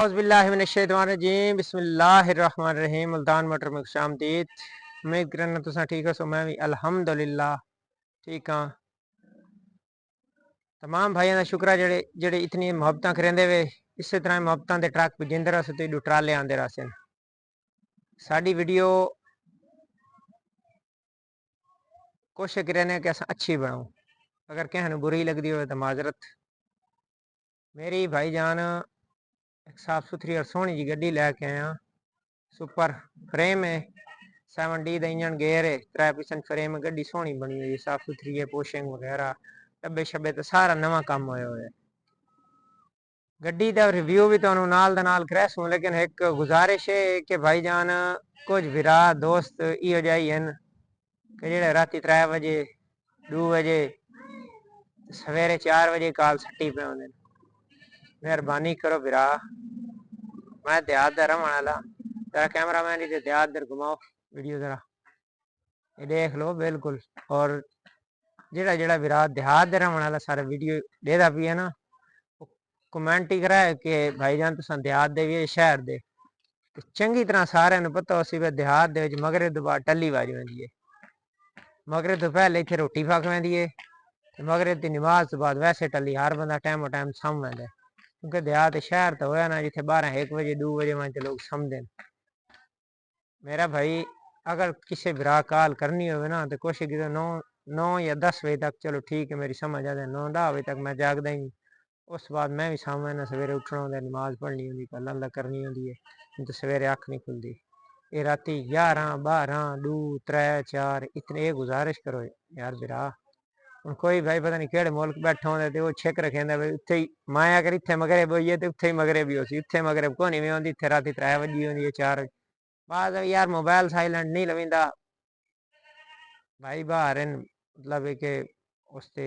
औज़ुबिल्लाहिमिनश्शैतानिर्रजीम बिस्मिल्लाहिर्रहमानिर्रहीम। मुल्तान मोटर में खुशामदीद। उम्मीद करना तुसां ठीक हो। सो मैं भी अल्हम्दुलिल्लाह ठीक हाँ। तमाम भाइयों का शुक्र है जेड़े जेड़े इतनी मुहब्बत करेंदे वे। इस तरह मुहब्बत के ट्रक पुजंदे रहे तो ट्राले आते रहे। साड़ी वीडियो कोशिश करें कि अस अच्छी बनाओ। अगर किसी बुरी लगती हो तो माजरत। मेरी भाईजान एक साफ सुथरी और सोहनी जी गड्डी लैके आया। सुपर फ्रेम है 7D का इंजन गेयर है 3% फ्रेम गड्डी सोहनी बनी हुई है साफ सुथरी है पोशिंग वगैरह डब्बे शब्बे तो सारा नवा काम होया हुआ है। गड्डी का रिव्यू भी तो नाल दा नाल करैसूँ लेकिन एक गुजारिश है कि भाईजान कुछ विरा दोस्त इो जाही हैं कि जेड़े राती 3 बजे 2 बजे सवेरे 4 बजे कॉल सट्टी पे आते। मेहरबानी करो विरा मैं देहात का रहने वाला तेरा कैमरा मैन इधर देहात दर घुमाओ वीडियो जरा ये देख लो बिल्कुल। और जेड़ा जेड़ा विरा देहात दे रहने वाला सारा वीडियो देदा पी है ना कमेंट ही करा है कि भाईजान तुसा देहात दे भी शहर दे चंगी तरह सारे पता हो सी देहात दे मगरब तो बाद टली बाज वेंदी है। मगरब तो पहले इतने रोटी फक वेंदी है मगरब की नमाज तो बाद वैसे टली हर बंदा टाइमो टाइम सम वेंदा क्योंकि देहात शहर तो होया ना जिथे 12-1 बजे 2 बजे वहाँ लोग समझे। मेरा भाई अगर किसी विरा कॉल करनी हो ना तो कोशिश की 9 या 10 बजे तक चलो ठीक है मेरी समझ आ जाए 9-10 बजे तक मैं जागदा ही। उस बाद मैं भी सामने ना सवेरे उठना होंगे नमाज पढ़नी होंगी गल्लां अल्लाह करनी होंगी है तो सवेरे अख नहीं खुलती। ये राती 11-12 2 3 4 इतने गुजारिश करो यार विरा। हम कोई भाई पता नहीं केड़े मुल्क बैठा होंगे तो वो छिक रखे भाई उत्थे ही मैं अगर इतने मगरब होइए तो उत्थे ही मगरब भी होसी इतने मगरब को नहीं होंगी इतने राती 3 बजी होंगी है 4 बाद यार मोबाइल साइलेंट नहीं लविंदा भाई बाहर मतलब है कि उसते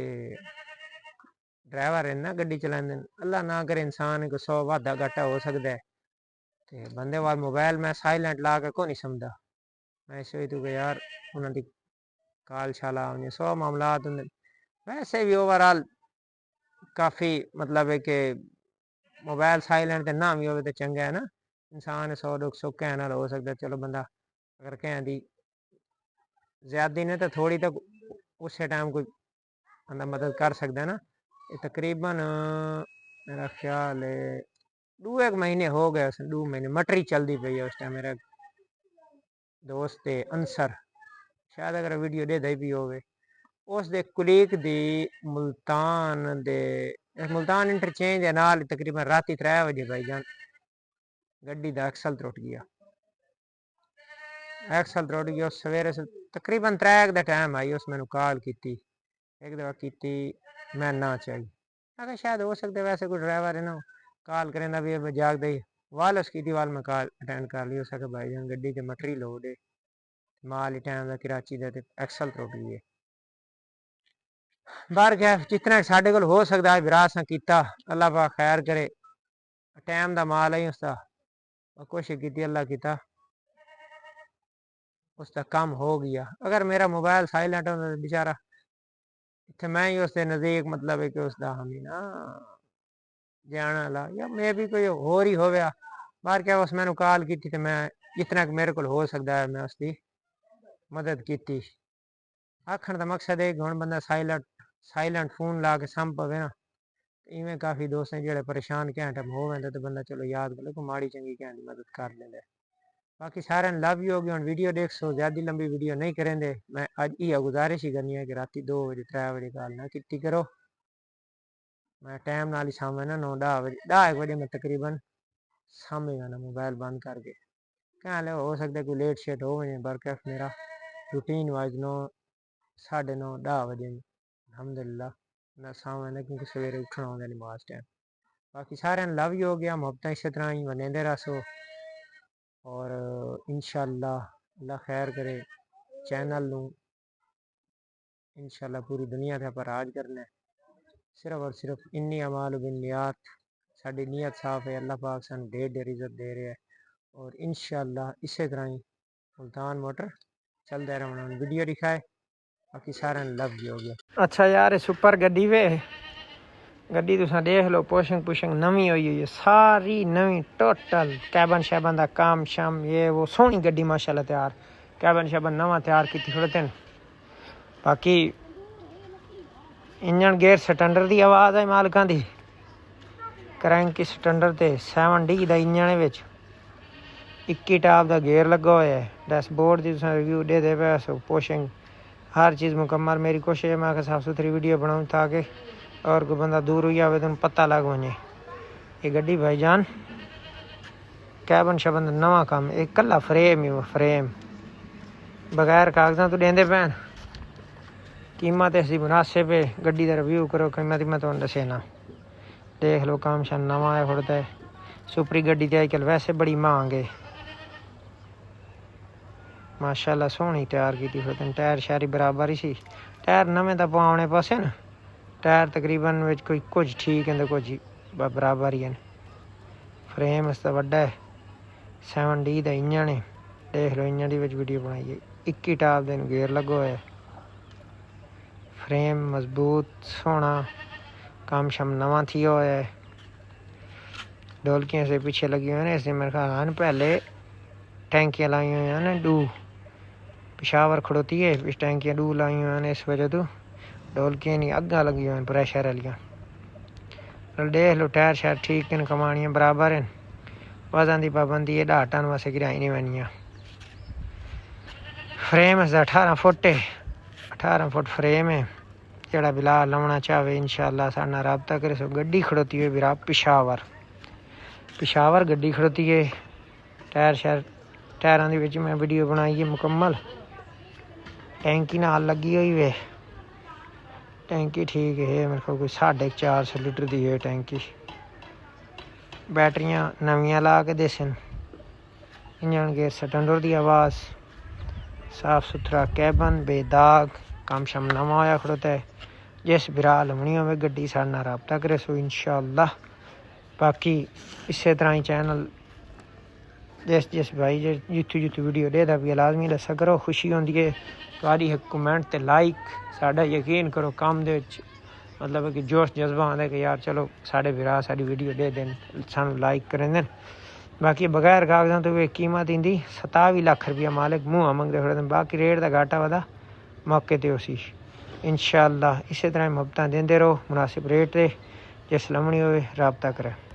ड्राइवर है ना गड्डी चलाते अल्लाह ना करे इंसान को 100 वाधा घाटा हो सकता है तो बंदे वाल मोबाइल मैं साइलेंट ला के को नहीं समझा। मैं सोचती कि यार उन्होंने काल शाला 100 मामलात होंगे। वैसे भी ओवरऑल काफ़ी मतलब है कि मोबाइल साइलेंट ना भी हो तो चंगा है ना इंसान 100 दुख सुख कहना हो सकता चलो बंदा अगर कहें दी ज्यादा ने तो थोड़ी तो उस टाइम कोई बंदा मदद कर सकता है ना। ये तकरीबन मेरा ख्याल है 2-1 महीने हो गए 2 महीने मटरी चलती पई है उस टाइम मेरा दोस्त है अंसर शायद अगर वीडियो दे भी होवे उस दे कुलीग दी मुल्तान इंटरचेंज है नाल तकरीबन राती 3 बजे भाईजान गड्डी दा एक्सल त्रुट गया। एक्सल त्रुट गया सवेरे से तकरीबन 3 का टाइम आई उस मैंने कॉल की एक दफा की मैं ना चाहिए अगर शायद हो सकता वैसे कोई ड्राइवर है ना कॉल करें भी जागते ही वाल उसकी वाल मैं कॉल अटेंड कर ली उस भाईजान गड्डी ते मटरी लोड है माल टाइम का कराची का एक्सल त्रुट गई है। बाहर गया जितना साढ़े को हो सकता है विराह असा किया अल्लाह पाक खैर करे टाइम का माल है उसका कोशिश की अल्लाह किया उसका काम हो गया। अगर मेरा मोबाइल साइलेंट होता तो बेचारा इतने मैं ही उसके नज़दीक मतलब है कि उसका हमी ना जाने वाला या मैं भी कोई होर ही हो गया बाहर क्या उस मैंने कॉल की तो मैं जितना मेरे को हो सकता है मैं उसकी मदद की। आखण का मकसद है कि हूँ बंदा साइलेंट फोन ला के सम पवे ना इवें काफ़ी दोस्त हैं जो परेशान क्या टाइम हो वैसे तो बंदा चलो याद कर लो माड़ी चंगी क्या मदद कर लेंगे। बाकी सारे लव यू होगी हम वीडियो देख सो ज़्यादा लंबी वीडियो नहीं करेंगे। मैं अज ये गुजारिश ही करनी है कि राती 2 बजे 3 बजे कॉल ना की करो मैं टाइम नाल ही सामने ना 9-10 बजे 10 बजे मैं तकरीबन सामने ना मोबाइल बंद करके क्या हो सकता कोई लेट शेट हो बरकफ मेरा रूटीन वाइज 9-9:30 बजे अलहमदुलिल्लाह मैं सामने क्योंकि सवेरे उठना होंगे नमाज टाइम। बाकी सारे लव यू हो गया मुहब्बत इस तरह ही बनेंदे रसो और इंशाअल्लाह अल्लाह खैर करे चैनल नू इंशाअल्लाह पूरी दुनिया के पर राज करना है। सिर्फ और सिर्फ इन्नी अमाल बिन्नियात साड़ी नीयत साफ है अल्लाह पाक सानू ढेर इज्जत दे रहे हैं और इंशाअल्लाह इस तरह ही मुल्तान मोटर चलता रहना वीडियो दिखाए। बाकी सारे लव यू हो गया। अच्छा यार सुपर गड्डी वे गड्डी तुसां देख लो, पोशिंग पुशिंग नवीं हुई है, सारी नवीं टोटल। कैबन शैबन का काम शाम ये वो सोहनी गड्डी माशाल्लाह तैयार। कैबन शैबन नवा तैयार की खड़ोते न। बाकी इंजन गेयर स्टैंडर्ड की आवाज़ है मालकां दी। क्रैंक की स्टैंडर्ड ते 7D का इंजन है, 21 टाप का गेयर लगा हुआ है। डैशबोर्ड की तुसां रिव्यू दे दे पे सो पोशिंग हर चीज़ मुकम्मल। मेरी कोशिश है मैं साफ़ सुथरी वीडियो बनाऊँ ताकि और कोई बंदा दूर हुई आवे तो पता लग वजे। ये गड्डी भाईजान कैबन शैबन नवा काम, एक कला फ्रेम ही फ्रेम बगैर कागजां तो देंदे पैन। कीमत ऐसी मुनासिब है, गड्डी का रिव्यू करो, कीमत मैं तुहानू दसे ना। देख लो काम शान नवा है खुड़ता है। सुपरी गड्डी तो अजकल वैसे बड़ी महंग है माशाल्लाह, सोहनी तैयार की फिर। टायर शायरी बराबर ही सी, टायर नवें तो पवाने पासे न। टायर तकरीबन विच कोई कुछ ठीक है तो कुछ बराबर ही है। फ्रेम इसका वड्डा है, 7D का इंजन है। देख लो इंजन की वीडियो बनाई है, 21 टाप दिन गेयर लगा हुआ है। फ्रेम मजबूत सोहना, काम शम नवा थी हुआ है। ढोलकियाँ से पीछे लगी हुई हैं, इसलिए मेरे ख्याल पहले टैंकियाँ लाई हुई हैं डू पिशावर खड़ोती है, इस टैंकियाँ डू लाई हुई हैं, इस वजह तो ढोलकियाँ नहीं अग्गा लगी हुई हैं प्रेशर वालियाँ। देख लो टायर शायर ठीक हैं, कमानियाँ बराबर हैं। वजन की पाबंदी है, 10 टन वास्ते गिराई नहीं पैनियाँ। फ्रेम इसका 18 फुट है, 18 फुट फ्रेम है। जड़ा बिला लाना चाहे इंशाल्लाह साढ़े नाल राबता करे। सो गड्डी खड़ोती है बिरा पिशावर गड्डी खड़ोती है। टायर शायर टायरां दे विच मैं वीडियो बनाई है मुकम्मल। टैंकी नाल लगी हुई है, टैंकी ठीक है मेरे को कोई 450 लीटर की है टैंकी। बैटरियां नवियां ला के देसन। इंजन गेयर स्टैंडर्ड की आवाज़, साफ सुथरा कैबन बेदाग, काम शम नवा होया खड़ोता है। जिस बिरा लमनी हो गड्डी साढ़े नाल राबता करे सो इंशाअल्लाह। बाकी इस तरह ही चैनल जिस भाई जितू वीडियो देता भी लाजमी दसा करो, खुशी होंदी है तुहाडी एक कमेंट ते लाइक। साडा यकीन करो काम दे विच मतलब कि जोश जज्बा आंदा कि यार चलो साढ़े बिरा साड़ी वीडियो दे देन, सानू लाइक करें देन। बाकी बगैर कागजां तो वे कीमत इंदी 27 लाख रुपया मालिक मुँह मंगते खड़े। बाकी रेट का घाटा वादा मौके ते उसी इंशाअल्लाह। इस तरह मुहब्बतां देंदे रहो मुनासिब रेट ते। जिस लमनी होवे राबता करें।